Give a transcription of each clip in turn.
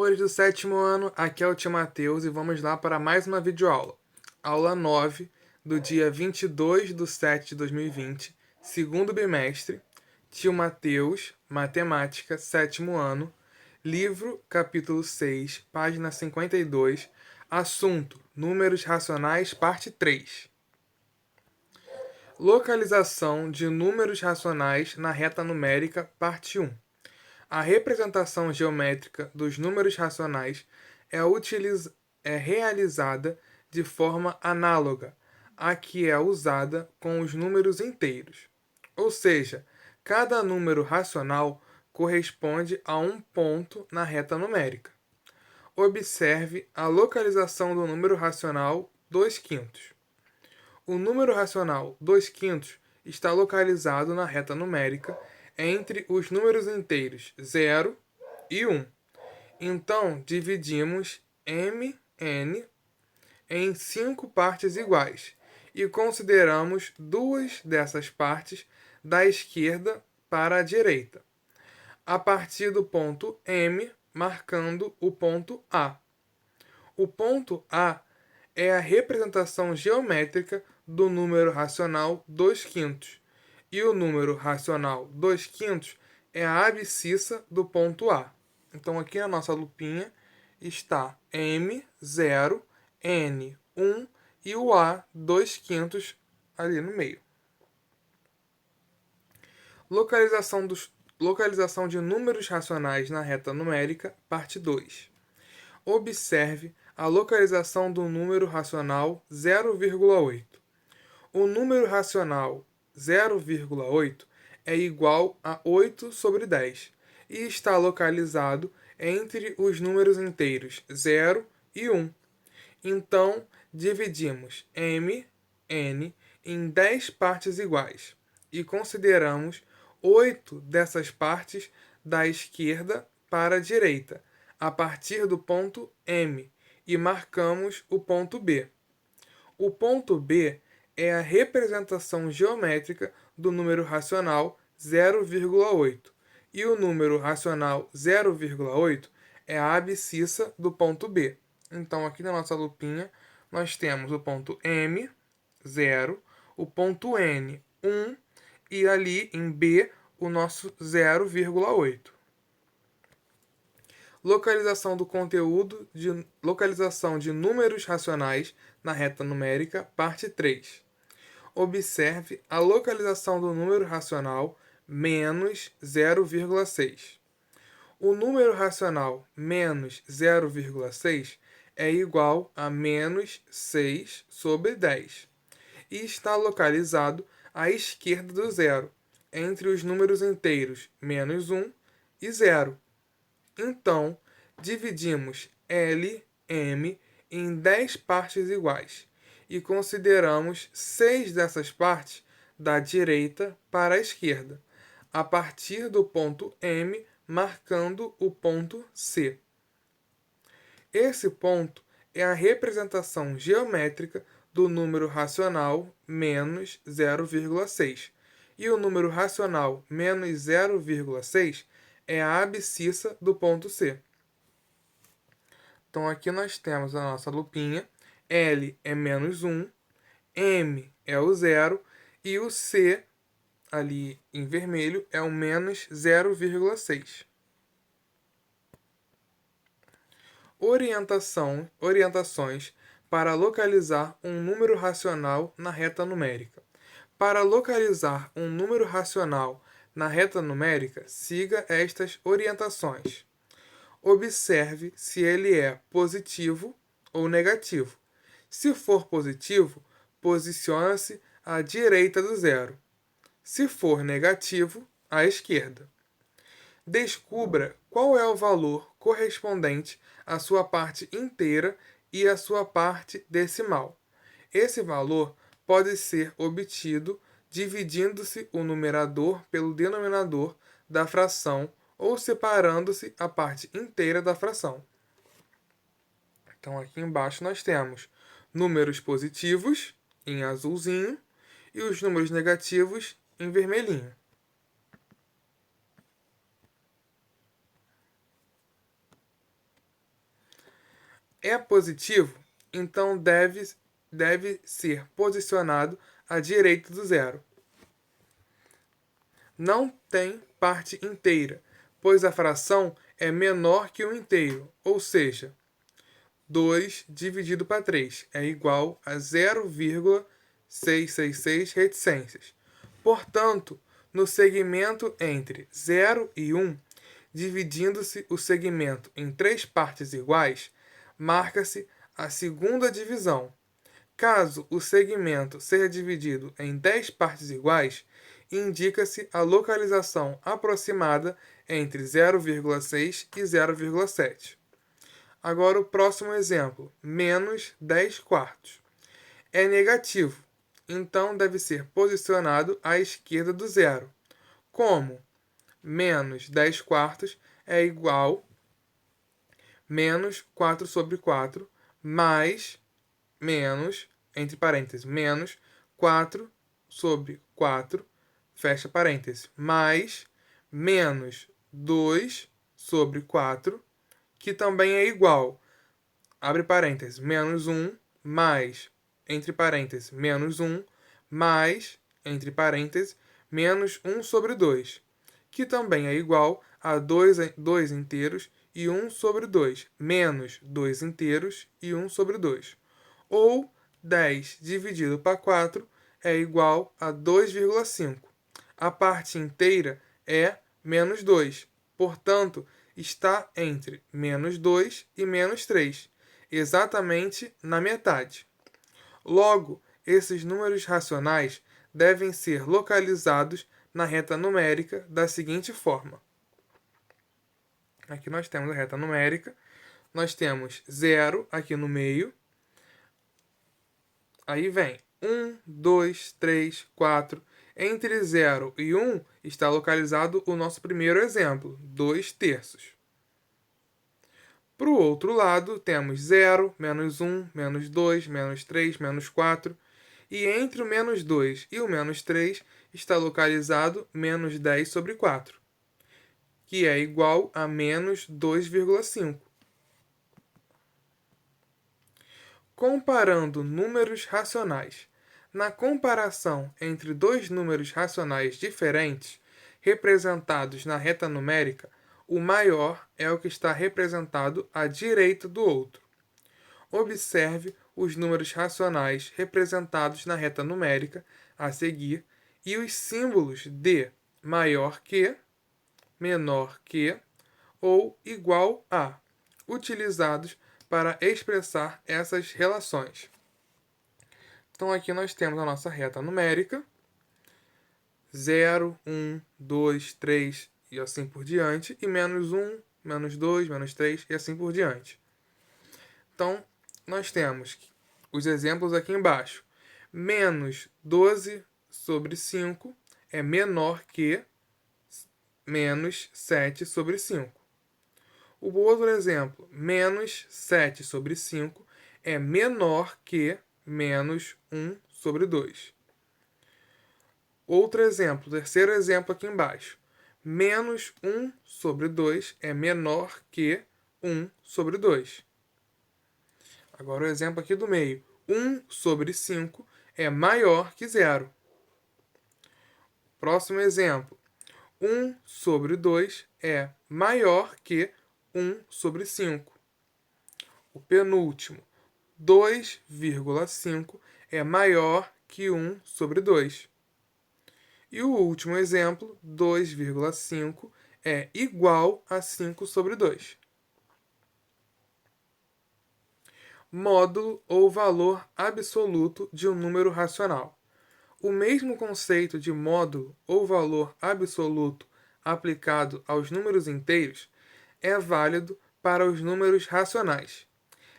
amores do sétimo ano, aqui é o tio Matheus e vamos lá para mais uma videoaula. Aula 9, do dia 22/7/2020, segundo bimestre, tio Matheus, matemática, sétimo ano, livro, capítulo 6, página 52, assunto, números racionais, parte 3. Localização de números racionais na reta numérica, parte 1. A representação geométrica dos números racionais é realizada de forma análoga à que é usada com os números inteiros. Ou seja, cada número racional corresponde a um ponto na reta numérica. Observe a localização do número racional 2/5. O número racional 2/5 está localizado na reta numérica entre os números inteiros 0 e 1. Então, dividimos mn em 5 partes iguais e consideramos duas dessas partes da esquerda para a direita, a partir do ponto M, marcando o ponto A. O ponto A é a representação geométrica do número racional 2/5, e o número racional 2/5 é a abscissa do ponto A. Então, aqui na nossa lupinha está M0, N1 e o A 2/5 ali no meio. Localização de números racionais na reta numérica, parte 2. Observe a localização do número racional 0,8. O número racional 0,8 é igual a 8/10 e está localizado entre os números inteiros 0 e 1. Então, dividimos mn em 10 partes iguais e consideramos 8 dessas partes da esquerda para a direita, a partir do ponto M, e marcamos o ponto B. O ponto B é a representação geométrica do número racional 0,8, e o número racional 0,8 é a abscissa do ponto B. Então, aqui na nossa lupinha, nós temos o ponto M, 0, o ponto N, 1, e ali em B, o nosso 0,8. Localização do conteúdo localização de números racionais na reta numérica, parte 3. Observe a localização do número racional menos 0,6. O número racional menos 0,6 é igual a menos 6/10 e está localizado à esquerda do zero, entre os números inteiros menos 1 e 0. Então, dividimos LM em 10 partes iguais e consideramos 6 dessas partes da direita para a esquerda, a partir do ponto M, marcando o ponto C. Esse ponto é a representação geométrica do número racional menos 0,6, e o número racional menos 0,6 é a abscissa do ponto C. Então, aqui nós temos a nossa lupinha. L é menos 1, M é o 0 e o C, ali em vermelho, é o menos 0,6. Orientações para localizar um número racional na reta numérica. Para localizar um número racional na reta numérica, siga estas orientações. Observe se ele é positivo ou negativo. Se for positivo, posiciona-se à direita do zero. Se for negativo, à esquerda. Descubra qual é o valor correspondente à sua parte inteira e à sua parte decimal. Esse valor pode ser obtido dividindo-se o numerador pelo denominador da fração ou separando-se a parte inteira da fração. Então, aqui embaixo nós temos números positivos, em azulzinho, e os números negativos, em vermelhinho. é positivo, então deve ser posicionado à direita do zero. Não tem parte inteira, pois a fração é menor que o inteiro, ou seja, 2 dividido para 3 é igual a 0,666 reticências. Portanto, no segmento entre 0 e 1, dividindo-se o segmento em 3 partes iguais, marca-se a segunda divisão. Caso o segmento seja dividido em 10 partes iguais, indica-se a localização aproximada entre 0,6 e 0,7. Agora o próximo exemplo, menos 10 quartos. É negativo, então deve ser posicionado à esquerda do zero. Como? Menos 10 quartos é igual a menos 4 sobre 4 mais menos, entre parênteses, menos 4 sobre 4, fecha parênteses, mais menos 2 sobre 4, que também é igual, abre parênteses, menos 1, mais, entre parênteses, menos 1, mais, entre parênteses, menos 1 sobre 2, que também é igual a 2 inteiros e 1 sobre 2, menos 2 inteiros e 1 sobre 2. Ou 10 dividido para 4 é igual a 2,5. A parte inteira é menos 2. Portanto, está entre menos 2 e menos 3, exatamente na metade. Logo, esses números racionais devem ser localizados na reta numérica da seguinte forma. Aqui nós temos a reta numérica, nós temos 0 aqui no meio, aí vem 1, 2, 3, 4. Entre 0 e 1 está localizado o nosso primeiro exemplo, 2 terços. Para o outro lado, temos 0, menos 1, menos 2, menos 3, menos 4. E entre o menos 2 e o menos 3 está localizado menos 10 sobre 4, que é igual a menos 2,5. Comparando números racionais. Na comparação entre dois números racionais diferentes, representados na reta numérica, o maior é o que está representado à direita do outro. Observe os números racionais representados na reta numérica a seguir e os símbolos de maior que, menor que ou igual a, utilizados para expressar essas relações. Então aqui nós temos a nossa reta numérica, 0, 1, 2, 3 e assim por diante, e menos 1, menos 2, menos 3 e assim por diante. Então, nós temos os exemplos aqui embaixo. Menos 12 sobre 5 é menor que menos 7 sobre 5. O outro exemplo, menos 7 sobre 5 é menor que menos 1 sobre 2. Outro exemplo, terceiro exemplo aqui embaixo. Menos 1 sobre 2 é menor que 1 sobre 2. Agora o exemplo aqui do meio. 1 sobre 5 é maior que 0. Próximo exemplo. 1 sobre 2 é maior que 1 sobre 5. O penúltimo. 2,5 é maior que 1 sobre 2. E o último exemplo, 2,5 é igual a 5 sobre 2. Módulo ou valor absoluto de um número racional. O mesmo conceito de módulo ou valor absoluto aplicado aos números inteiros é válido para os números racionais.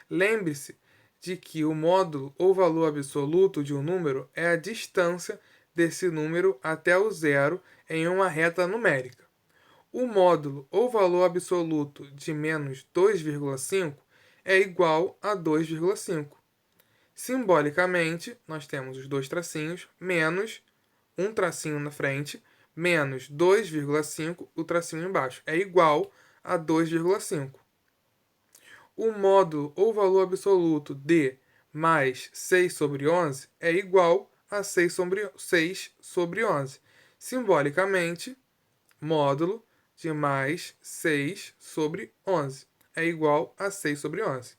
Lembre-se de que o módulo ou valor absoluto de um número é a distância desse número até o zero em uma reta numérica. O módulo ou valor absoluto de menos 2,5 é igual a 2,5. Simbolicamente, nós temos os dois tracinhos, menos um tracinho na frente, menos 2,5, o tracinho embaixo. É igual a 2,5. o módulo ou valor absoluto de mais 6 sobre 11 é igual a 6 sobre 11. Simbolicamente, módulo de mais 6 sobre 11 é igual a 6 sobre 11.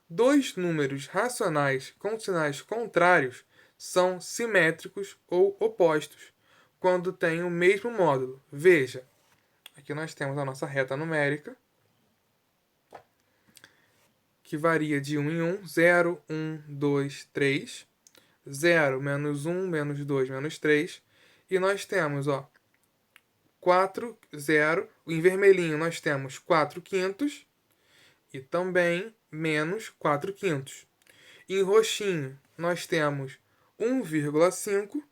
Dois números racionais com sinais contrários são simétricos ou opostos quando têm o mesmo módulo. Veja, aqui nós temos a nossa reta numérica, que varia de 1 em 1, 0, 1, 2, 3, 0, menos 1, menos 2, menos 3, e nós temos, 4, 0, em vermelhinho nós temos 4 quintos, e também menos 4 quintos. Em roxinho, nós temos 1,5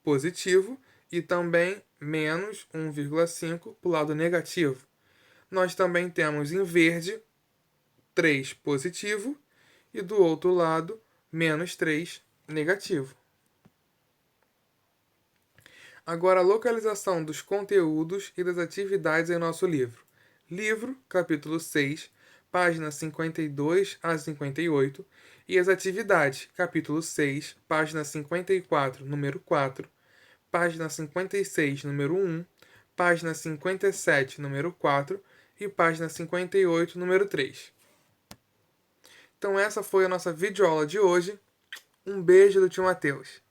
positivo e também menos 1,5 para o lado negativo. Nós também temos em verde 3 positivo e do outro lado menos 3 negativo. Agora a localização dos conteúdos e das atividades em nosso livro. Livro, capítulo 6, páginas 52 a 58, e as atividades, capítulo 6, página 54, número 4, página 56, número 1, página 57, número 4 e página 58, número 3. Então essa foi a nossa videoaula de hoje. Um beijo do tio Matheus.